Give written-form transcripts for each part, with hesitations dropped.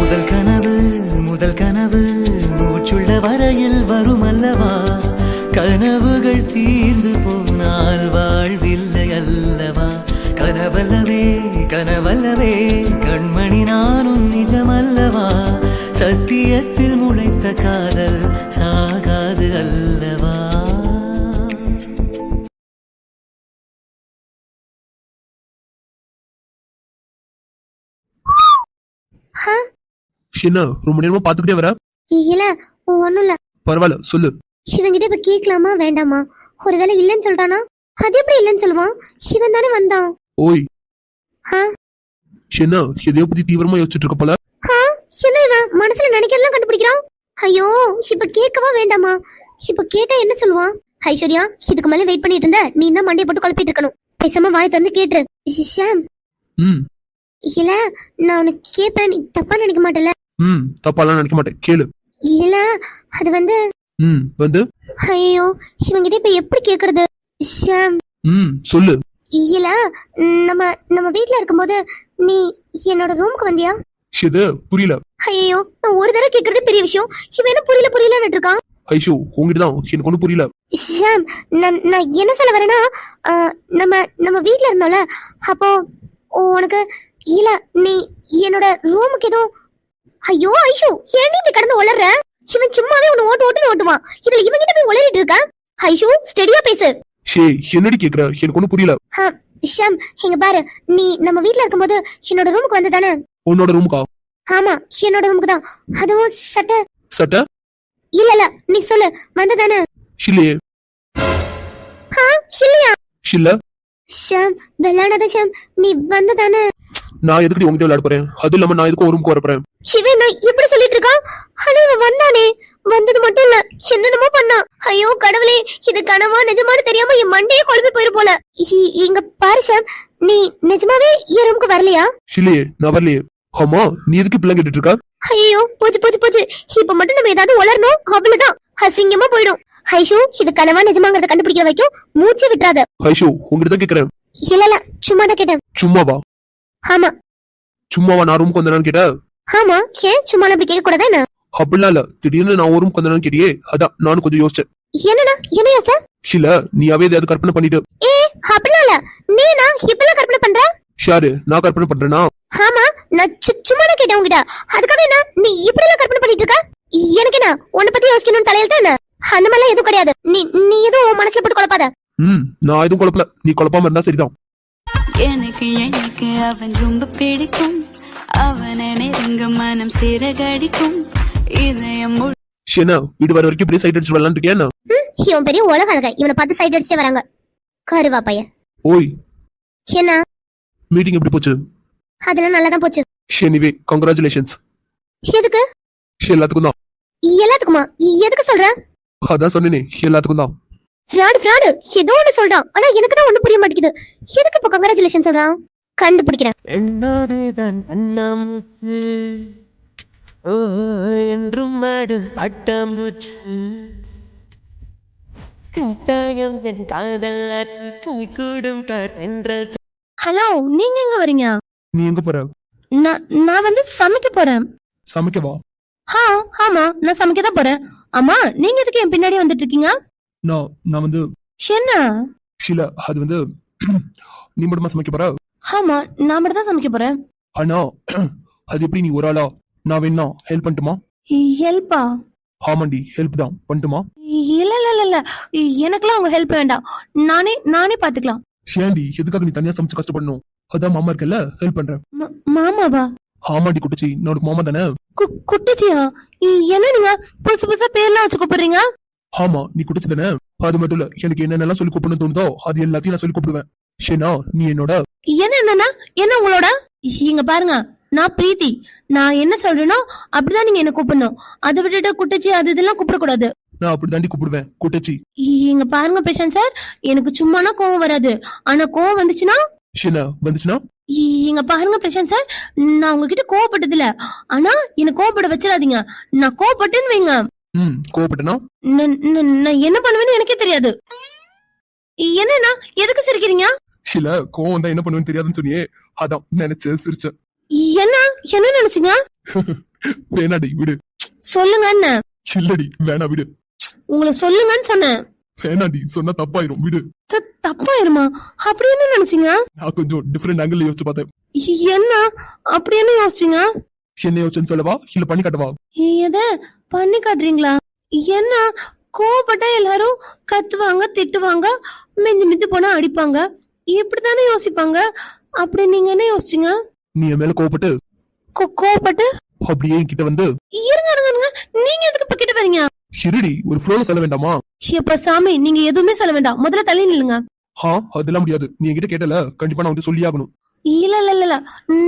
முதல் கனவு முதல் கனவு மூச்சுள்ள வரையில் வரும் அல்லவா, கனவுகள் தீர்ந்து போனால் வாழ்வில்லை அல்லவா. கனவல்லவே கனவல்லவே கண்மணி நானும் நிஜமல்லவா, சத்தியத்தில் முளைத்த காதல் சாகாது அல்லவா. என்ன ரொம்ப நேரமா பாத்துக்கிட்டே வர? இல்ல ஒண்ணும் இல்ல. பரவாயில்ல சொல்லு. சிவன்கிட்ட இப்ப கேட்கலாமா வேண்டாமா? ஒருவேளை இல்லன்னு சொல்றானா? அது எப்படி இல்லன்னு சொல்லுவான்? சிவன் தானே வந்தான். ஓய் என்ன எதையோ பத்தி தீவிரமா யோசிச்சுட்டு இருக்க போல. என்ன இவன் மனசுல நினைக்கிறதெல்லாம் கண்டுபிடிக்கிறான். ஐயோ இப்ப கேட்கவா வேண்டாமா? இப்ப கேட்டா என்ன சொல்லுவான்? ஐஸ்வர்யா இதுக்கு மேல வெயிட் பண்ணிட்டு இருந்த நீ தான் மண்டையை போட்டு குழப்பிட்டு இருக்கணும். பேசாம வாய் திறந்து கேட்டுரு. ஷாம் இல்ல நான் உனக்கு கேட்பேன், நீ தப்பா நினைக்க மாட்டல? தப்பாலாம் நினைக்க மாட்டேன், கேளு. இல்ல அது வந்து ஐயோ இவங்கிட்ட இப்ப எப்படி கேக்குறது? ஷாம் சொல்லு. இல்ல நம்ம நம்ம வீட்ல இருக்கும்போது நீ என்னோட ரூமுக்கு வந்தியா? இது புரியல. ஐயோ நான் ஒரு தடவை கேக்குறது பெரிய விஷயம், இவன் என்ன புரியல புரியலன்னு இருக்கான். ஐஷோ உங்ககிட்ட தான் எனக்கு ஒன்னும் புரியல. ஷாம் நான் என்ன சொல்ல வரேன்னா நம்ம நம்ம வீட்ல இருந்தோம்ல அப்போ உனக்கு இல்ல நீ என்னோட ரூமுக்கு ஏதோ. ஐயோ ஐஷோ ஏன் நீ இப்படி கடந்து உளர்ற? இவன் சும்மாவே உன்னை ஓட்டுன்னு ஓட்டுவான், இதுல இவங்கிட்ட போய் உளறிட்டு இருக்க. ஐஷோ ஸ்டெடியா பேசு. என்னடி கேக்குற? எனக்கு ஒன்னும் புரியல. ஷாம் இங்க பாரு, நீ நம்ம வீட்ல இருக்கும்போது என்னோட ரூமுக்கு வந்த தானே? உன்னோட ரூமுக்கா? ஆமா என்னோட ரூமுக்கு தான். அதுவும் சட்டை சட்டை இல்ல இல்ல நீ சொல்லு வந்த தானே? இல்லையே. இல்லையா? இல்ல. ஷாம் விளையாடாத ஷாம், நீ வந்த தானே? நான் எதுக்கு உங்ககிட்ட விளையாட போறேன்? அது இல்லாம நான் எதுக்கு ஒரு ரூமுக்கு வர போறேன்? சிவன் நான் எப்படி சொல்லிட்டு இருக்கான்? ஆனா இவன் வந்தானே, வந்தது மட்டும் இல்ல என்னென்னமோ பண்ணா. ஐயோ கடவுளே இது கனவா நிஜமானு தெரியாம என் மண்டையே குழம்பி போயிரு போல. இங்க பாரு ஷாம், நீ நிஜமாவே என் ரூமுக்கு வரலையா? இல்லையே நான் வரலையே. ஆமா நீ எதுக்கு பிள்ளை கேட்டுட்டு இருக்கா? ஐயோ போச்சு போச்சு போச்சு, இப்ப மட்டும் நம்ம ஏதாவது வளரணும் அவ்வளவுதான், அசிங்கமா போயிடும். ஐஷோ இது கனவா நிஜமாங்கிறத கண்டுபிடிக்கிற வரைக்கும் மூச்சு விட்டுறாத. ஐஷோ உங்ககிட்ட தான் கேக்குறேன். இல்ல இல்ல சும்மா தான் கேட்டேன். சும்மாவா? ஆமா சும்மாவா நான் ரூமுக்கு வந்தேன்னு கேட்ட? ஆமா ஏன் சும்மா அப்படி கேட்க கூடாது என்ன? அப்படிலாம் இல்ல, திடீர்னு நான் ஒரு ரூமுக்கு வந்தேன்னு கேட்டியே, அதான் நானும் கொஞ்சம் யோசிச்சேன். என்னடா என்ன யோசிச்ச? இல்ல நீ எதையாவது கற்பனை பண்ணிட்டு. அப்படிலாம் இல்ல, நீனா இப்பெல்லாம் கற்பனை பண்ற? ஷாரு நான் கற்பனை பண்றேனா? ஆமா நான் சும்மா தான் கேட்டேன் உங்ககிட்ட, அதுக்காக என்ன நீ இப்படி எல்லாம் கற்பனை பண்ணிட்டு இருக்க? எனக்கு என்ன உன்னை பத்தி யோசிக்கணும்னு தலையில என்ன? அந்த மாதிரிலாம் எதுவும் கிடையாது. நீ எதுவும் மனசுல போட்டு குழப்பாத. நான் எதுவும் குழப்பல, நீ குழப்பாம இருந்தா சரிதான். எனக்கு எனக்கு அவன் ரொம்ப பிடிக்கும், அவனை நெருங்க மனம் சிறகடிக்கும், இதயம் என்ன வீடு வர வரைக்கும் இப்படி சைட் அடிச்சு வரலான்னு இருக்கேன். இவன் பெரிய உலக அழக, இவனை பார்த்து சைட் அடிச்சே வராங்க. கருவா பையன். ஓய் என்ன மீட்டிங் எப்படி போச்சு? அதெல்லாம் நல்லா தான் போச்சு. Anyway congratulations. எதுக்கு? எல்லாத்துக்கும் தான். எல்லாத்துக்குமா? எதுக்கு சொல்ற? அதான் சொன்னேனே எல்லாத்துக்கும் தான். ஃப்ராடு ஃப்ராடு ஏதோ ஒன்று சொல்றான், ஆனா எனக்கு தான் ஒன்றும் புரிய மாட்டேங்குது. எதுக்கு இப்போ கங்க்ராச்சுலேஷன் சொல்றான்? கண்டுபிடிக்கிறேன். என்னோடுதான் அண்ணாமுச்சு என்றும் மாடு பட்டாம்பூச்சு கட்டாயம் என் காதல் கூடும் என்றது. ஹலோ நீங்க எங்க வரீங்க? நீ எங்க போற? நான் வந்து சமைக்க போறேன். சமைக்கவா? ஆமா நான் சமைக்க தான் போறேன். ஆமா நீங்க எதுக்கு என் பின்னாடி வந்துட்டு இருக்கீங்க? நான் வந்து என்ன? இல்ல அது வந்து நீ மட்டுமா சமைக்க போற? ஆமா நான் மட்டும் தான் சமைக்க போறேன். ஆனா அது எப்படி நீ ஒரு ஆளா? நான் வேணா ஹெல்ப் பண்ணட்டுமா? ஹெல்ப்பா? ஆமாண்டி ஹெல்ப் தான் பண்ணட்டுமா? இல்ல இல்ல இல்ல இல்ல எனக்குலாம் உங்க ஹெல்ப் வேண்டாம், நானே பாத்துக்கலாம். ஷேண்டி எதுக்காக நீ தனியா சமைச்சு கஷ்டப்படணும்? அதான் மாமா இருக்கல ஹெல்ப் பண்றேன். மாமாவா? ஆமாண்டி குட்டச்சி, நான் மாமா தானே. குட்டச்சியா? என்ன நீங்க புதுசு புதுசா பேர்லாம் வச்சு கூப்பிடுறீங்க? ஆமா நீ குட்டச்சி தானே. அது மட்டும் இல்ல எனக்கு என்னென்னலாம் சொல்லி கூப்பிடணும் தோணுதோ அது எல்லாத்தையும் நான் சொல்லி கூப்பிடுவேன். ஷேனா நீ என்னோட என்னன்னா என்ன உங்களோட? இங்க பாருங்க நான் பிரீத்தி, நான் என்ன சொல்றேனோ அப்படிதான் நீங்க என்ன கூப்பிடணும். அதை விட்டுட்டு குட்டச்சி அது இதெல்லாம் கூப்பிடக்கூடாது. நான் அப்படி தாண்டி கூப்பிடுவேன் குட்டச்சி. இங்க பாருங்க பிரசாந்த் சார், எனக்கு சும்மானா கோவம் வராது, ஆனா கோவம் வந்துச்சுன்னா இங்க பாருங்க பிரசாந்த் சார், நான் உங்ககிட்ட கோவப்பட்டது இல்ல, ஆனா என்ன கோவப்பட வச்சிடாதீங்க. நான் கோவப்பட்டேன்னு வைங்க, கோவப்பட்டனா நான் என்ன பண்ணுவேன்னு எனக்கே தெரியாது. என்னன்னா எதுக்கு சிரிக்கிறீங்க? இல்ல கோவம் தான் என்ன பண்ணுவேன்னு தெரியாதுன்னு சொன்னியே, அதான் நினைச்சு சிரிச்சேன். என்ன நினைச்சீங்க? வேணாடி விடு. சொல்லுங்க என்ன இல்லடி வேணா விடு. உங்களை சொல்லுங்கன்னு சொன்னேன். வேணாடி சொன்னா தப்பாயிரும் விடு. தப்பாயிருமா? அப்படி என்ன நினைச்சீங்க? நான் கொஞ்சம் டிஃபரெண்ட் ஆங்கிள் யோசிச்சு பார்த்தேன். என்ன அப்படி என்ன யோசிச்சீங்க? என்ன யோசிச்சுன்னு சொல்லவா இல்ல பண்ணி காட்டவா? எத பண்ணி காட்டுறீங்களா? என்ன கோவப்பட்டா எல்லாரும் கத்துவாங்க, திட்டுவாங்க, மிஞ்சி மிஞ்சி போனா அடிப்பாங்க, இப்படித்தானே யோசிப்பாங்க. அப்படி நீங்க என்ன யோசிச்சீங்க? நீ என் மேல கோவப்பட்டு கோவப்பட்டு அப்படியே என்கிட்ட வந்து இருங்க இருங்க இருங்க, நீங்க எதுக்கு இப்ப கிட்ட வரீங்க? ஷிரடி ஒரு ஃப்ளோல சொல்ல வேண்டாமா? எப்ப சாமி நீங்க எதுவுமே சொல்ல வேண்டாம், முதல்ல தள்ளி நில்லுங்க. அதெல்லாம் முடியாது. நீ என்கிட்ட கேட்டல, கண்டிப்பா நான் வந்து சொல்லி ஆகணும். இல்ல இல்ல இல்ல,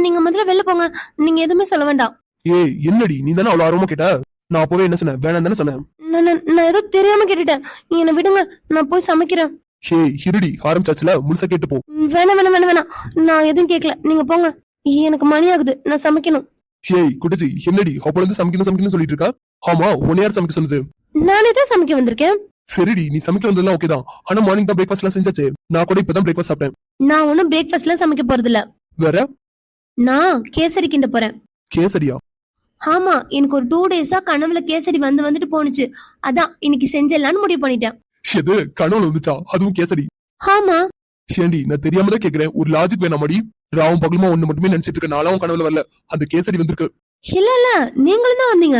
நீங்க முதல்ல வெளில போங்க, நீங்க எதுவுமே சொல்ல வேண்டாம். ஏய் என்னடி நீ தானே அவ்வளவு ஆர்வமா கேட்ட? நான் அப்பவே என்ன சொன்னேன்? வேணாம் தானே சொன்னேன். நான் ஏதோ தெரியாம கேட்டுட்டேன், நீங்க என்ன விடுங்க, நான் போய் சமைக்கிறேன். ஹிருடி ஆரம்பிச்சாச்சுல, முழுசா கேட்டு போ. வேணாம் வேணாம் வேணாம் வேணாம், நான் எதுவும் கேட்கல, நீங்க போங்க. எனக்கு மணி ஆகுது, நான் சமைக்கணும். குட்டச்சி என்னடி அப்பல இருந்து சமைக்கணும் சொல்லிட்டு இருக்கா? ஆமா, உன்னை யார் சமைக்க சொன்னது? நானே தான் சமைக்க வந்திருக்கேன். சரிடி, நீ சமைக்க வந்ததெல்லாம் ஓகே தான். ஆனா மார்னிங் தான் பிரேக்ஃபாஸ்ட் எல்லாம் செஞ்சாச்சு. நான் கூட இப்பதான் பிரேக்ஃபாஸ்ட் சாப்பிட்டேன். நான் ஒன்னும் பிரேக்ஃபாஸ்ட் எல்லாம் சமைக்க போறது இல்ல. வேற? நான் கேசரி கிண்ட போறேன். கேசரியா? ஆமா, எனக்கு ஒரு 2 டேஸா கனவுல கேசரி வந்துட்டு போனுச்சு. அதான் இன்னைக்கு செஞ்சிடலான்னு முடிவு பண்ணிட்டேன். எது கனவுல வந்துச்சா? அதுவும் கேசரி? ஆமா. ஏண்டி நான் தெரியாம தான் கேக்குறேன், ஒரு லாஜிக் வேணாமடி? ராவும் பகலுமா ஒண்ணு மட்டுமே நினைச்சிட்டு இருக்க. நாளாவும் கனவுல வரல, அந்த கேசரி வந்திருக்கு. இல்ல இல்ல, நீங்களும் தான் வந்தீங்க.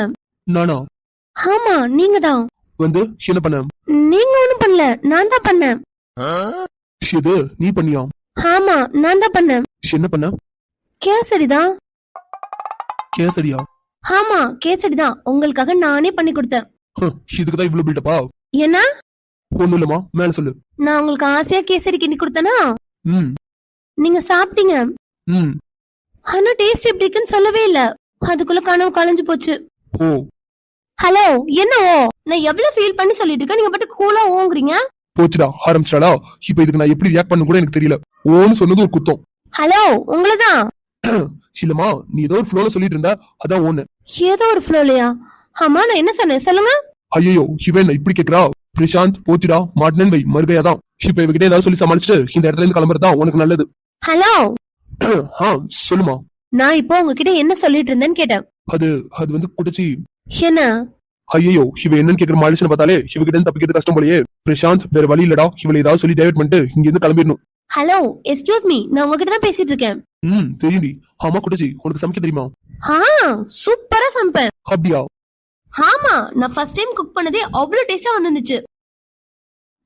நானா? ஆமா, நீங்க தான் வந்து என்ன பண்ண? நீங்க ஒண்ணும் பண்ணல, நான் தான் பண்ணேன். எது நீ பண்ணியா? ஆமா, நான் தான் பண்ணேன். என்ன பண்ண? கேசரி தான். கேசரியா? ஆமா, கேசரி தான், உங்களுக்காக நானே பண்ணி கொடுத்தேன். இதுக்குதான் இவ்வளவு பில்டப்பா? என்ன? ஒண்ணு இல்லமா, மேல சொல்லு. நான் உங்களுக்கு ஆசையா கேசரி கிண்டி கொடுத்தேனா? ம். நீங்க சாப்பிட்டீங்க. ம். ஆனா டேஸ்ட் எப்படி இருக்குன்னு சொல்லவே இல்ல. அதுக்குள்ள கனவு கலைஞ்சு போச்சு. ஓ. ஹலோ, என்ன ஓ? நான் எவ்வளவு ஃபீல் பண்ணி சொல்லிட்டு இருக்கேன், நீங்க பாட்டு கூலா ஓங்குறீங்க. போச்சுடா, ஆரம்பிச்சிட்டாளா? இப்ப இதுக்கு நான் எப்படி ரியாக்ட் பண்ண கூட எனக்கு தெரியல. ஓன்னு சொன்னது ஒரு குத்தம். ஹலோ, உங்களதான். இல்லமா, நீ ஏதோ ஒரு ஃப்ளோல சொல்லிட்டு இருந்தா, அதான் ஓன்னு. ஏதோ ஒரு ஃப்ளோலையா? ஆமா, நான் என்ன சொன்னேன் சொல்லுங்க. ஐயோ இவன் இப்படி கேக்குறா? பிரசாந்த் போச்சுடா, மாட்டினன் வை மறுகையாதான். இப்ப இவகிட்ட ஏதாவது சொல்லி சமாளிச்சுட்டு இந்த இடத்துல இருந்து கிளம்புறதுதான் உனக்கு நல்லது. ஹலோ. சொல்லுமா. நான் இப்போ உங்ககிட்ட என்ன சொல்லிட்டு இருந்தேன்னு கேட்டேன். அது அது வந்து குடிச்சி. என்ன? ஐயோ இவ என்னன்னு கேக்குற மாலிஷன் பார்த்தாலே இவகிட்ட இருந்து தப்பிக்கிறது கஷ்டம் போலயே. பிரசாந்த் வேற வழி இல்லடா, இவளை ஏதாவது சொல்லி டைவர்ட் பண்ணிட்டு இங்க இருந்து கிளம்பிடணும். ஹலோ, எக்ஸ்கியூஸ் மீ, நான் உங்ககிட்ட தான் பேசிட்டு இருக்கேன். தெரியும்டி. ஆமா குடிச்சி, உனக்கு சமைக்க தெரியுமா? சூப்பரா சமைப்பேன். அப்படியா? ஆமா, நான் ஃபர்ஸ்ட் டைம் குக் பண்ணதே அவ்வளவு டேஸ்டா வந்துச்சு.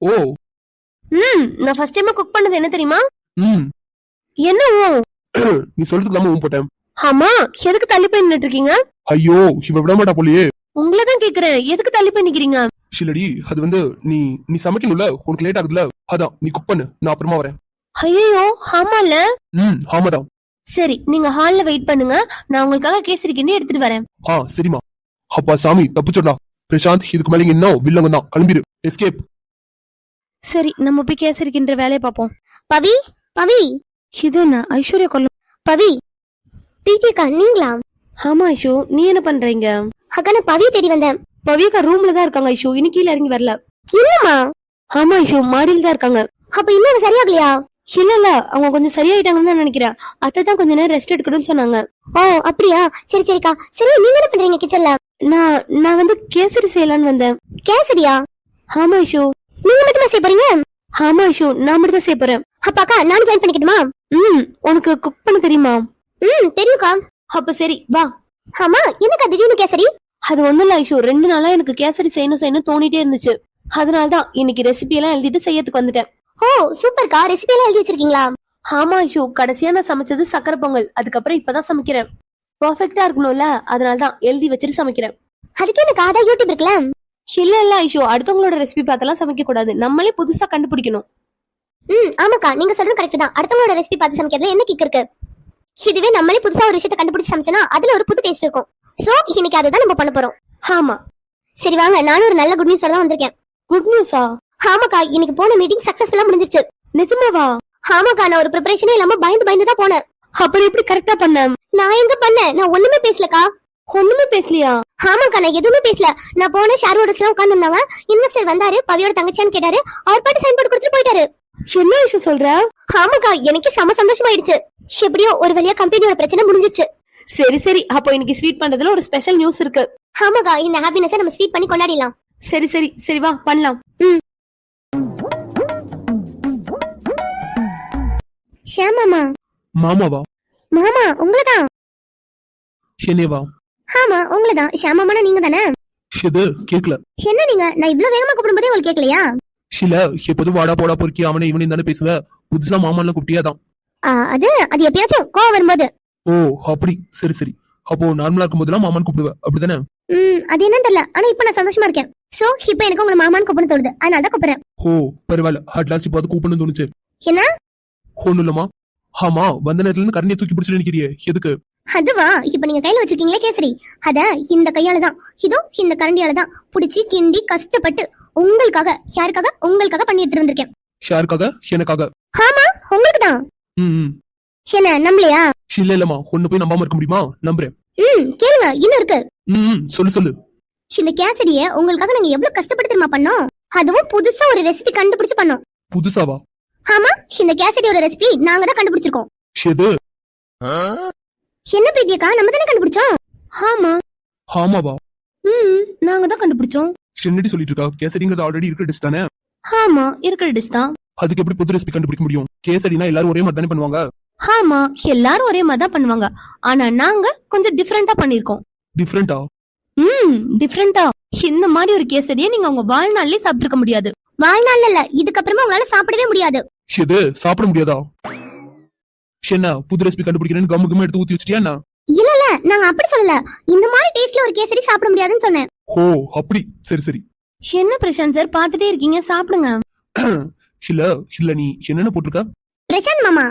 ஓ. நான் ஃபர்ஸ்ட் டைம் குக் பண்ணது என்ன தெரியுமா? என்ன நீ சொல்றதுக்கு இல்லாம போட்டேன். ஆமா, எதுக்கு தள்ளி போய் நின்னுட்டு இருக்கீங்க? ஐயோ இவ விட மாட்டா போலயே. உங்களதான் கேக்குறேன், எதுக்கு தள்ளி போய் நிக்கிறீங்க? இல்லடி, அது வந்து நீ நீ சமைக்கணும்ல, உனக்கு லேட் ஆகுதுல, அதான் நீ குக் பண்ணு, நான் அப்புறமா வரேன். ஐயோ ஆமால. ஆமாதான். சரி, நீங்க ஹால்ல வெயிட் பண்ணுங்க, நான் உங்களுக்காக கேசரி கிண்டி எடுத்துட்டு வரேன். சரிமா. அப்பா சாமி தப்பிச்சோடா. பிரசாந்த் இதுக்கு மேல இன்னும் வில்லங்க தான், கிளம்பிரு, எஸ்கேப். சரி, நம்ம போய் கேசரி கிண்ட வேலையை பாப்போம். பவி பவி, இது என்ன ஐஸ்வர்யா கொல்ல? பவி பிடிக்கா நீங்களா? ஆமா ஐஷு, நீ என்ன பண்றீங்க? அக்கா நான் பவியை தேடி வந்தேன். பவியக்கா ரூம்ல தான் இருக்காங்க ஐஷு, இன்னும் கீழே இறங்கி வரல. இல்லம்மா. ஆமா ஐஷு, மாடியில தான் இருக்காங்க. அப்ப இன்னும் சரியாகலையா? இல்ல இல்ல, அவங்க கொஞ்சம் சரியாயிட்டாங்கன்னு தான் நினைக்கிறேன். அத்தை தான் கொஞ்ச நேரம் ரெஸ்ட் எடுக்கணும்னு சொன்னாங்க. ஓ அப்படியா, சரி சரிக்கா. சரி, நீங்க என்ன பண்றீங்க கிச்சன்ல? நான் வந்து கேசரி செய்யலான்னு வந்தேன். கேசரியா? ஆமா ஐஷு. நீங்க மட்டுமா செய்ய போறீங்க? ஆமா ஐஷு, நான் மட்டும் தான் செய்ய போறேன். அப்பாக்கா நானும் ஜாயின் பண்ணிக்கட்டுமா? உனக்கு குக் பண்ண தெரியுமா? தெரியும்க்கா. அப்ப சரி வா. ஆமா, என்னக்கா திடீர்னு கேசரி? அது ஒண்ணும் இல்ல ஐஷு, 2 நாளா எனக்கு கேசரி செய்யணும் தோணிட்டே இருந்துச்சு. அதனாலதான் இன்னைக்கு ரெசிபி எல்லாம் எழுதிட்டு செய்யறதுக்கு வந்துட்டேன். ஓ சூப்பர்க்கா, ரெசிபி எல்லாம் எழுதி வச்சிருக்கீங்களா? ஆமா ஐஷு, கடைசியா நான் சமைச்சது சக்கரை பொங்கல், அதுக்கப்புறம் இப்பதான் சமைக்கிறேன். பெர்ஃபெக்ட்டா இருக்கணும்ல, அதனாலதான் எழுதி வச்சிட்டு சமைக்கிறேன். அதுக்கு எனக்கு அதான் யூடியூப் இருக்குல்ல. இல்ல இல்ல ஐஷு, அடுத்தவங்களோட ரெசிபி பார்த்தெல்லாம் சமைக்க கூடாது, நம்மளே புதுசா கண்டுபிடிக்கணும். ஆமாக்கா, நீங்க சொல்றது கரெக்ட் தான். அடுத்தவங்களோட ரெசிபி பார்த்து சமைக்கிறதுல என்ன கிக் இருக்கு? இதுவே நம்மளே புதுசா ஒரு விஷயத்தை கண்டுபிடிச்சு சமைச்சனா அதுல ஒரு புது டேஸ்ட் இருக்கும். சோ இன்னைக்கு அதுதான் நம்ம பண்ண போறோம். ஆமா. சரி வாங்க, நானும் ஒரு நல்ல குட் நியூஸ் தான் வந்திருக்கேன். குட் நியூஸா? ஆமாக்கா, இன்னைக்கு போன மீட்டிங் சக்சஸ்ஃபுல்லா முடிஞ்சிருச்சு. நிஜமாவா? ஆமாக்கா, நான் ஒரு ப்ரிப்பரேஷனே இல்லாம பயந்து தான் போனேன். அப்புறம் எப்படி கரெக்டா பண்ணேன்? நான் எங்க பண்ணேன்? நான் ஒண்ணுமே பேசலக்கா. ஒண்ணுமே பேசலையா? ஆமாக்கா, நான் எதுவுமே பேசல. நான் போன ஷேர் ஹோல்டர்ஸ் எல்லாம் உட்கார்ந்து இருந்தாங்க. இன்வெஸ்டர் வந்தாரு, பவியோட தங்கச்சியான்னு கேட்டாரு. அவர் பாட்டு சைன் போட்டு கொடுத்துட்டு போயிட்டாரு. என்ன விஷயம் சொல்ற? ஆமாக்கா, எனக்கு செம சந்தோஷமாயிடுச்சு. எப்படியோ ஒரு வழியா கம்பெனியோட பிரச்சனை முடிஞ்சிருச்சு. சரி சரி, அப்போ இன்னைக்கு ஸ்வீட் பண்றதுல ஒரு ஸ்பெஷல் நியூஸ் இருக்கு. ஆமாக்கா, இந்த ஹாப்பினஸை நம்ம ஸ்வீட் பண்ணி கொண்டாடிடலாம். சரி சரி சரி, வா பண்ணலாம். ஷாம் மாமா. மாமாவா? மாமா உங்களதான். என்னேவா? ஆமா உங்களதான். ஷாம் மாமானா நீங்க தானே? இது கேக்கல. என்ன நீங்க, நான் இவ்வளவு வேகமா கூப்பிடும்போதே உங்களுக்கு கேட்கலையா? சில எப்போதும் வாடா போடா பொறுக்கி அவனை இவனையும் தானே பேசுவ. புதுசா மாமாலாம் கூப்பிட்டியாதான். அது அது எப்பயாச்சும் கோவம் வரும்போது. ஓ அப்படி, சரி சரி. அப்போ நார்மலா இருக்கும் போதெல்லாம் மாமான்னு கூப்பிடுவ, அப்படிதானே? அது என்னன்னு தெரியல, ஆனா இப்ப நான் சந்தோஷமா இருக்கேன். சோ இப்ப எனக்கு உங்களை மாமான்னு கூப்பிட தோணுது, அதனால தான் கூப்பிடுறேன். ஓ பரவாயில்ல, அட்லாஸ்ட் இப்போ அது கூப்பிடணும்னு தோணுச்சு. என்ன? ஒண்ணும் இல்லம்மா. ஆமா, வந்த நேரத்துல இருந்து கரண்டியை தூக்கி பிடிச்சு நினைக்கிறியே, எதுக்கு? அதுவா, இப்ப நீங்க கையில வச்சிருக்கீங்களே கேசரி, அத இந்த கையாலதான், இதோ இந்த கரண்டியாலதான் புடிச்சு கிண்டி கஷ்டப்பட்டு உங்களுக்காக, யாருக்காக, உங்களுக்காக பண்ணிட்டு இருந்திருக்கேன். ஷாருக்காக? எனக்காக? ஆமா உங்களுக்கு தான். ம். என்ன நம்பலையா? இல்ல இல்லம்மா, ஒண்ணு போய் நம்பாம இருக்க முடியுமா? நம்புறேன். கேளுங்க, இன்னும் இருக்கு. சொல்லு சொல்லு. இந்த கேசரிய உங்களுக்காக நாங்க எவ்வளவு கஷ்டப்பட்டு தெரியுமா பண்ணோம்? அதுவும் புதுசா ஒரு ரெசிபி கண்டுபிடிச்சு பண்ணோம். புதுசாவா? ஆமா, இந்த கேசரியோட ரெசிபி நாங்க தான் கண்டுபிடிச்சிருக்கோம். எது? என்ன பிரீத்தியக்கா, நம்ம தானே கண்டுபிடிச்சோம். ஆமா. ஆமாவா? நாங்க தான் கண்டுபிடிச்சோம். என்னடி சொல்லிட்டு இருக்கா? கேசரிங்கிறது ஆல்ரெடி இருக்கிற டிஷ் தானே? ஆமா, இருக்கிற டிஷ் தான். அதுக்கு எப்படி புது ரெசிபி கண்டுபிடிக்க முடியும்? கேசரினா எல்லாரும் ஒரே மாதிரி தானே பண்ணுவாங்க. ஆமா, எல்லாரும் ஒரே மாதிரி தான் பண்ணுவாங்க. ஆனா நாங்க கொஞ்சம் டிஃபரெண்டா பண்ணிருக்கோம். டிஃபரெண்டா? டிஃபரெண்டா. இந்த மாதிரி ஒரு கேசரியை நீங்க உங்க வாழ்நாள்லயே சாப்பிட்டிருக்க முடியாது. வாழ்நாள் இல்ல, இதுக்கப்புறமா உங்களால சாப்பிடவே முடியாது. எது? சாப்பிட முடியாதா? என்ன புது ரெசிபி கண்டுபிடிக்கிறேன்னு கம்மு கம்மு எடுத்து ஊத்தி வச்சிட்டியா என்ன? இல்ல இல்ல, நாங்க அப்படி சொல்லல. இந்த மாதிரி டேஸ்ட்ல ஒரு கேசரி சாப்பிட முடியாதுன்னு சொன்னேன். ஓ அப்படி, சரி சரி. என்ன பிரசாந்த் சார் பாத்துட்டே இருக்கீங்க, சாப்பிடுங்க. இல்ல இல்ல, நீ என்னென்ன போட்டிருக்க? பிரசாந்த் மாமா.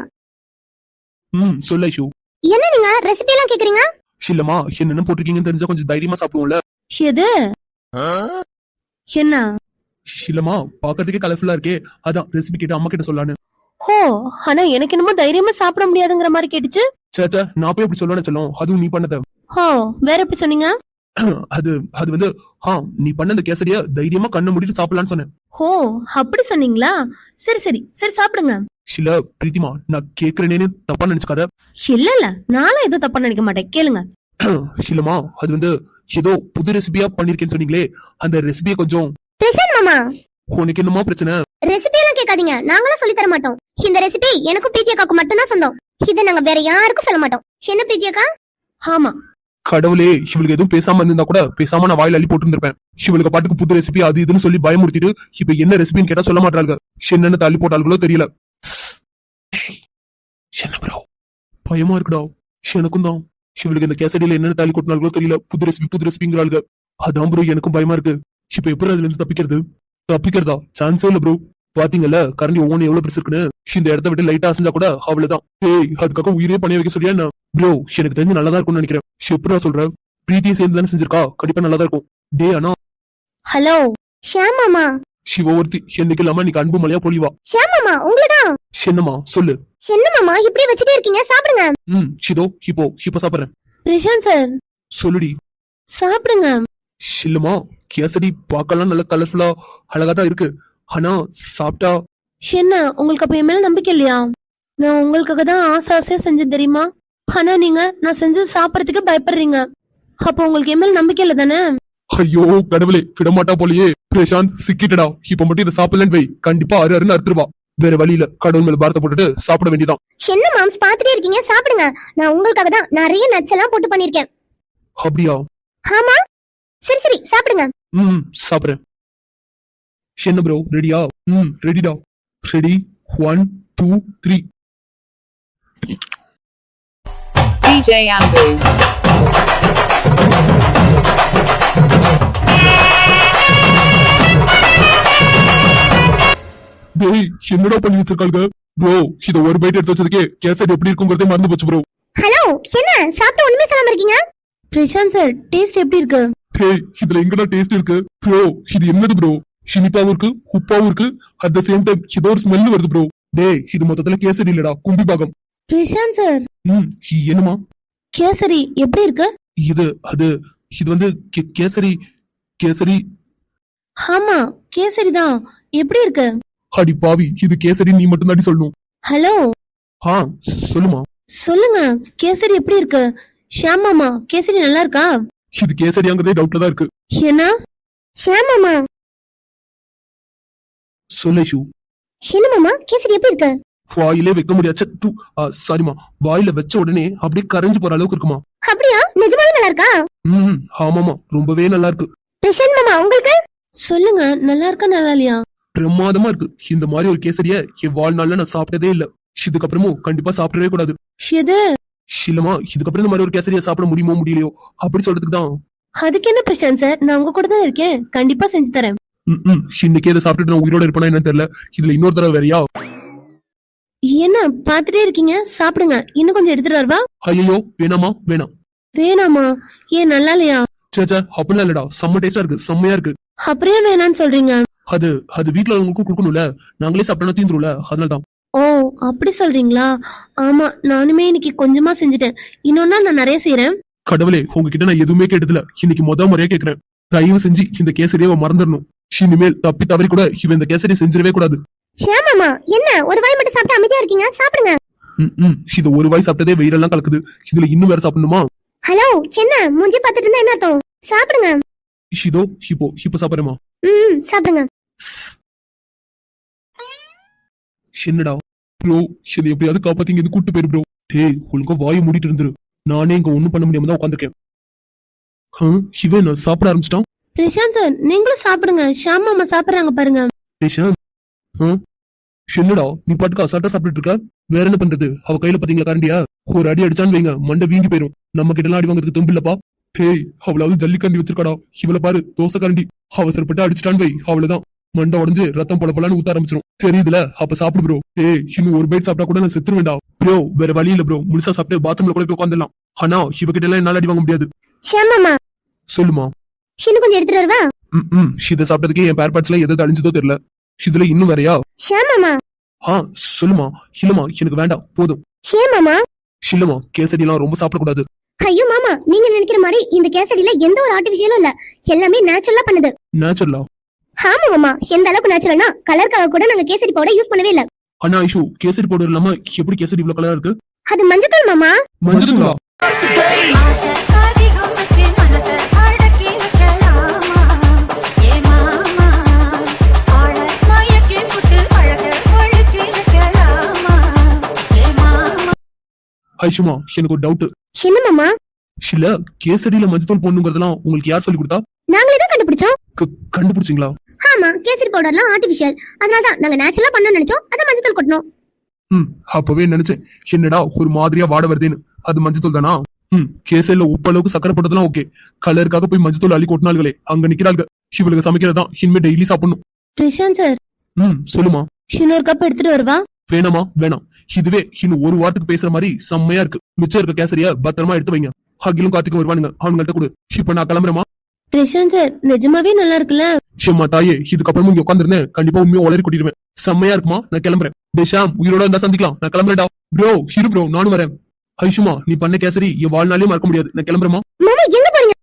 சொல்ல ஐஷு. என்ன நீங்க ரெசிபி எல்லாம் கேக்குறீங்க? இல்லம்மா, என்னென்ன போட்டிருக்கீங்கன்னு தெரிஞ்சா கொஞ்சம் தைரியமா சாப்பிடுவோம்ல. எது? என்ன? இல்லம்மா, பாக்கிறதுக்கே கலர்ஃபுல்லா இருக்கே, அதான் ரெசிபி கேட்டு அம்மா கிட்ட சொல்லலான்னு. ஓ, ஆனா எனக்கு என்னமோ தைரியமா சாப்பிட முடியாதுங்கிற மாதிரி கேட்டுச்சு. சேச்சா, நான் போய் அப்படி சொல்லணும் சொல்லும், அதுவும் நீ பண்ணத. ஓ, வேற எப்படி சொன்னீங்க? அது அது வந்து நீ பண்ண அந்த கேசரிய தைரியமா கண்ணை மூடிட்டு சாப்பிடலான்னு சொன்னேன். ஓ, அப்படி சொன்னீங்களா? சரி சரி சரி, சாப்பிடுங்க. இல்ல பிரீத்திமா, நான் கேக்குறேனேன்னு தப்பா நினைச்சுக்காத. இல்ல இல்ல, நானும் எதுவும் தப்பா நினைக்க மாட்டேன், கேளுங்க. இல்லம்மா, அது வந்து ஏதோ புது ரெசிபியா பண்ணிருக்கேன்னு சொன்னீங்களே, அந்த ரெசிபியை கொஞ்சம். பிரசாந்த் மாமா, உனக்கு என்னமா பிரச்சனை? ரெசிபி எல்லாம் கேட்காதீங்க, நாங்களும் சொல்லி தர மாட்டோம். இந்த ரெசிபி எனக்கும் பிரீத்தியக்காக்கு மட்டும் தான் சொந்தம். இதை நாங்க வேற யாருக்கும் சொல்ல மாட்டோம். என்ன பிரீத்தியக்கா? ஆமா. கடவுளே, இவளுக்கு எதுவும் பேசாம இருந்தா கூட பேசாம நான் வாயில அள்ளி போட்டு இருந்திருப்பேன். இவளுக்கு பாட்டுக்கு புது ரெசிபி அது இதுன்னு சொல்லி பயமுறுத்திட்டு இப்ப என்ன ரெசிபின்னு கேட்டா சொல்ல மாட்டாளுங்க. என்னன்னு தள்ளி போட்டாளுங்களோ தெரியல. என்ன ப்ரோ, பயமா இருக்குடா. எனக்கும் தான். இவளுக்கு இந்த கேசடியில என்னென்ன தள்ளி கொட்டினாங்களோ தெரியல. புது ரெசிபிங்கிறாளுங்க. அதான் ப்ரோ, எனக்கும் பயமா இருக்கு. இப்ப எப்படி அதுல இருந்து தப்பிக்கிறதா? சான்ஸே இல்ல ப்ரோ. பாத்தீங்கல்ல கரண்டி ஒவ்வொன்னு எவ்வளவு பெருசு இருக்குன்னு. இந்த இடத்த விட்டு லைட்டா அசைஞ்சா கூட அவ்வளவுதான். அதுக்காக உயிரே பண்ணி வைக்க சொல்லியா என்ன? ப்ரோ, எனக்கு தெரிஞ்சு நல்லதா இருக்கும்னு நினைக்கிறேன். எப்படா சொல்ற? பிரீத்தியும் சேர்ந்து தானே செஞ்சிருக்கா, கண்டிப்பா நல்லதா இருக்கும். டே அண்ணா. ஹலோ ஷாம் மாமா. சிவ ஒருத்தி என்னைக்கு இல்லாம நீக்கு அன்பு மலையா பொழிவா. ஷாம் மாமா உங்களதான். என்னம்மா சொல்லு. என்ன மாமா இப்படி வச்சுட்டே இருக்கீங்க, சாப்பிடுங்க. சிதோ, இப்போ சாப்பிடுறேன். பிரசாந்த் சார் சொல்லுடி. சாப்பிடுங்க. இல்லம்மா, கேசரி பார்க்கலாம் நல்ல கலர்ஃபுல்லா அழகா தான் இருக்கு. ஆனா சாப்பிட்டா. என்ன உங்களுக்கு அப்ப என் மேல நம்பிக்கை இல்லையா? நான் உங்களுக்காக தான் ஆசையா செஞ்சது தெரியுமா? ஆனா நீங்க நான் செஞ்சு சாப்பிடறதுக்கு பயப்படுறீங்க. அப்ப உங்களுக்கு என் மேல நம்பிக்கை இல்ல தானே? ஐயோ கடவுளே, விடமாட்டா போலயே. பிரசாந்த் சிக்கிட்டடா. இப்ப மட்டும் இதை சாப்பிடலன்னு வை, கண்டிப்பா அருன்னு அறுத்துருவா. வேற வழியில கடவுள் மேல பாரத்தை போட்டுட்டு சாப்பிட வேண்டியதான். என்ன மாம்ஸ் பாத்துட்டே இருக்கீங்க, சாப்பிடுங்க. நான் உங்களுக்காக தான் நிறைய நட்செல்லாம் போட்டு பண்ணிருக்கேன். அப்படியா? ஆமா. சரி சரி சாப்பிடுங்க. சாப்பிடுறேன். என்ன ப்ரோ, ரெடியா? ரெடிடா. ரெடி, 1 2 3. DJ Ambu. டேய், என்னடா பண்ணி வச்சிருக்காங்க ப்ரோ? இத ஒரு பைட் எடுத்து வச்சதுக்கே கேசட் எப்படி இருக்குங்கிறதே மறந்து போச்சு ப்ரோ. ஹலோ, என்ன சாப்பிட்டு ஒண்ணுமே சொல்லாம இருக்கீங்க? பிரசாந்த் சார், டேஸ்ட் எப்படி இருக்கு? டேய், இதுல எங்கடா டேஸ்ட் இருக்கு ப்ரோ? இது என்னது ப்ரோ? இனிப்பாவும் இருக்கு, உப்பாவும் இருக்கு, அட் த சேம் டைம் ஏதோ ஒரு ஸ்மெல் வருது ப்ரோ. டேய், இது மொத்தத்துல கேசரி இல்லடா, கும்பி பாகம். பிரசாந்த் சார், என்னமா கேசரி எப்படி இருக்கு? இது வந்து கேசரி. ஆமா, கேசரி தான். எப்படி இருக்கு? அடி பாவி, இது கேசரி நீ மட்டும் தாண்டி சொல்லணும். ஹலோ. சொல்லுமா. சொல்லுங்க, கேசரி எப்படி இருக்கு? ஷியாம் மாமா கேசரி நல்லா இருக்கா? இது கேசரியாங்கிறதே டவுட்ல தான் இருக்கு. என்ன? ஷியாம் மாமா, சொல்லு ஐஷு. என்ன மாமா கேசரி எப்படி இருக்கு? வாயிலே வைக்க முடியாச்சு. சாரிமா, வாயில வச்ச உடனே அப்படியே கரைஞ்சு போற அளவுக்கு இருக்குமா? அப்படியா? நிஜமாவே நல்லா இருக்கா? ஆமாமா, ரொம்பவே நல்லா இருக்கு. பிரசாந்த் மாமா உங்களுக்கு? சொல்லுங்க, நல்லா இருக்கா நல்லா இல்லையா? பிரமாதமா இருக்கு. இந்த மாதிரி ஒரு கேசரிய என் வாழ்நாள்ல நான் சாப்பிட்டதே இல்ல. இதுக்கப்புறமும் கண்டிப்பா சாப்பிடவே கூடாது. எது? இல்லமா, இதுக்கப்புறம் இந்த மாதிரி ஒரு கேசரிய சாப்பிட முடியுமோ முடியலையோ அப்படி சொல்றதுக்கு தான். அதுக்கு என்ன பிரசாந்த் சார், நான் உங்க கூட தான் இருக்கேன், கண்டிப்பா செஞ்சு தரேன். இன்னைக்கு இதை சாப்பிட்டுட்டு நான் உயிரோட இருப்பேனா என்னன்னு தெரியல. இதுல இன்னொரு தடவை வேறையா? என்ன பாத்துட்டே இருக்கீங்க? சாப்பிடுங்க, இன்னும் கொஞ்சம் எடுத்துட்டு வரவா? ஐயோ, வேணாமா? வேணாம். வேணாமா? ஏன் நல்லா இல்லையா? சேச்சா, அப்படிலாம் இல்லடா, செம்ம டேஸ்டா இருக்கு, செம்மையா இருக்கு. அப்படியே வேணான்னு சொல்றீங்க? அது அது வீட்டுல அவங்களுக்கும் கொடுக்கணும்ல, நாங்களே சாப்பிட்டா தீந்துரும்ல, அதனாலதான். ஓ அப்படி சொல்றீங்களா? ஆமா, நானுமே இன்னைக்கு கொஞ்சமா செஞ்சுட்டேன், இன்னொன்னா நான் நிறைய செய்யறேன். கடவுளே, உங்ககிட்ட நான் எதுவுமே கேட்டதில்ல, இன்னைக்கு முறையா கேக்குறேன். தயவு செஞ்சு இந்த கேசரியை மறந்துடணும். இனிமேல் தப்பி தவறி கூட இவன் இந்த கேசரி செஞ்சிடவே கூடாது. ஷியாம் மாமா, என்ன ஒரு வாய் மட்டும் சாப்பிட்டு அமைதியா இருக்கீங்க? சாப்பிடுங்க. இது ஒரு வாய் சாப்பிட்டதே வயிறெல்லாம் கலக்குது, இதுல இன்னும் வேற சாப்பிடணுமா? ஹலோ, என்ன மூஞ்சி பார்த்துட்டு இருந்தா என்ன அர்த்தம்? சாப்பிடுங்க. இதோ இப்போ சாப்பிடுறேமா. சாப்பிடுங்க. என்னடா ப்ரோ, என்னை எப்படியாவது காப்பாத்திங்க, இது கூட்டு போயிரு ப்ரோ. டேய், ஒழுங்கா வாயை மூடிட்டு இருந்துரு. நானே இங்க ஒண்ணும் பண்ண முடியாம தான் உட்காந்துருக்கேன். இவன் நான் சாப்பிட ஆரம்பிச்சிட்டான். பிரசாந்த் சார், நீங்களும் சாப்பிடுங்க, ஷியாம் மாமா சாப்பிடுறாங்க பாருங்க. என்னடா நீ பாட்டுக்கு அசால்ட்டா சாப்பிட்டு இருக்க? வேற என்ன பண்றது? அவ கையில பாத்தீங்களா கரண்டியா? ஒரு அடி அடிச்சான்னு வைங்க, மண்டை வீங்கி போயிரும். நம்ம கிட்ட எல்லாம் அடி வாங்குறதுக்கு தும்பில்லப்பா. டேய், அவளாவது ஜல்லி கரண்டி வச்சிருக்காடா, இவளை பாரு தோசை கரண்டி. அவசரப்பட்டு அடிச்சிட்டான்னு வை, அவ்வளவுதான், மண்டை உடஞ்சு ரத்தம் போல போலான்னு ஊத்த ஆரம்பிச்சிடும். தெரியுதுல? அப்ப சாப்பிடு ப்ரோ. ஏய், இன்னும் ஒரு பைட் சாப்பிட்டா கூட நான் செத்துருவேண்டா ப்ரோ. வேற வழி இல்ல ப்ரோ, முழுசா சாப்பிட்டு பாத்ரூம்ல கூட போய் உட்காந்துடலாம். ஆனா இவகிட்ட எல்லாம் என்னால அடி வாங்க முடியாது. ஷியாம் மாமா, சொல்லுமா. இன்னும் கொஞ்சம் எடுத்துட்டு வரவா? இதை சாப்பிட்டதுக்கே என் பேர் பார்ட்ஸ்ல எது அழிஞ்சதோ தெரியல. இதுல இன்னும் வேறையா? ஷியாம் மாமா. சொல்லுமா. இல்லமா, எனக்கு வேண்டாம், போதும். ஷியாம் மாமா. இல்லமா, கேசரி எல்லாம் ரொம்ப சாப்பிடக்கூடாது. ஐயோ மாமா, நீங்க நினைக்கிற மாதிரி இந்த கேசரியில எந்த ஒரு ஆர்டிபிஷியலும் இல்ல, எல்லாமே நேச்சுரலா பண்ணுது. நேச்சுரலா? ஆமா மாமா, எந்த அளவுக்கு நேச்சுரல்னா கலருக்காக கூட நாங்க கேசரி பவுடர் யூஸ் பண்ணவே இல்ல. அண்ணா ஐஷு, கேசரி பவுடர் இல்லாம எப்படி கேசரி இவ்வளவு கலரா இருக்கு? அது மஞ்சள் மாமா. மஞ்சளா? ஐஷுமா, எனக்கு ஒரு டவுட். என்ன மாமா? இல்ல, கேசரியில மஞ்சள் போடணுங்கிறதெல்லாம் உங்களுக்கு யார் சொல்லி கொடுத்தா? நாங்களே தான் கண்டுபிடிச்சோம். கண்டுபிடிச்சிங்களா? ஆமா, கேசரி பவுடர்லாம் ஆர்டிபிஷியல், அதனாலதான் நாங்க நேச்சுரலா பண்ண நினைச்சோம், அத மஞ்சள் கொட்டணும். அப்பவே நினைச்சேன், என்னடா ஒரு மாதிரியா வாட வருதுன்னு. அது மஞ்சள் தானா? கேசரியில உப்பு அளவுக்கு சக்கரை போட்டதெல்லாம் ஓகே, கலருக்காக போய் மஞ்சள் அள்ளி கொட்டினாள்களே, அங்க நிக்கிறாங்க. இவளுக்கு சமைக்கிறதா இனிமே டெய்லி சாப்பிடணும். பிரசாந்த் சார். சொல்லுமா. இன்னொரு கப் எடுத்துட்டு வரவா? வேணாமா? வேணாம். இதுவே இன்னும் ஒரு வாரத்துக்கு பேசுற மாதிரி செம்மையா இருக்கு. மிச்சம் இருக்க கேசரிய பத்திரமா எடுத்து வைங்க. அகிலும் கார்த்திக்கும் வருவானுங்க, அவங்கள்ட்ட கொடு. இப்ப நான் கிளம்புறேமா? பிரசாந்த் சார், நிஜமாவே நல்லா இருக்குல்ல? ஷம்மா தாயே, இதுக்கப்புறமும் இங்க உட்காந்துருந்தேன், கண்டிப்பா உண்மையா உளறி கொட்டிடுவேன். செம்மையா இருக்குமா? நான் கிளம்புறேன். டேஷாம், உயிரோட இருந்தா சந்திக்கலாம். நான் கிளம்புறேன்டா ப்ரோ. இரு ப்ரோ, நானும் வரேன். ஐஷுமா, நீ பண்ண கேசரி என் வாழ்நாளையும் மறக்க முடியாது. நான் கிளம்புறேமா? மாமா எங்க போறீங்க?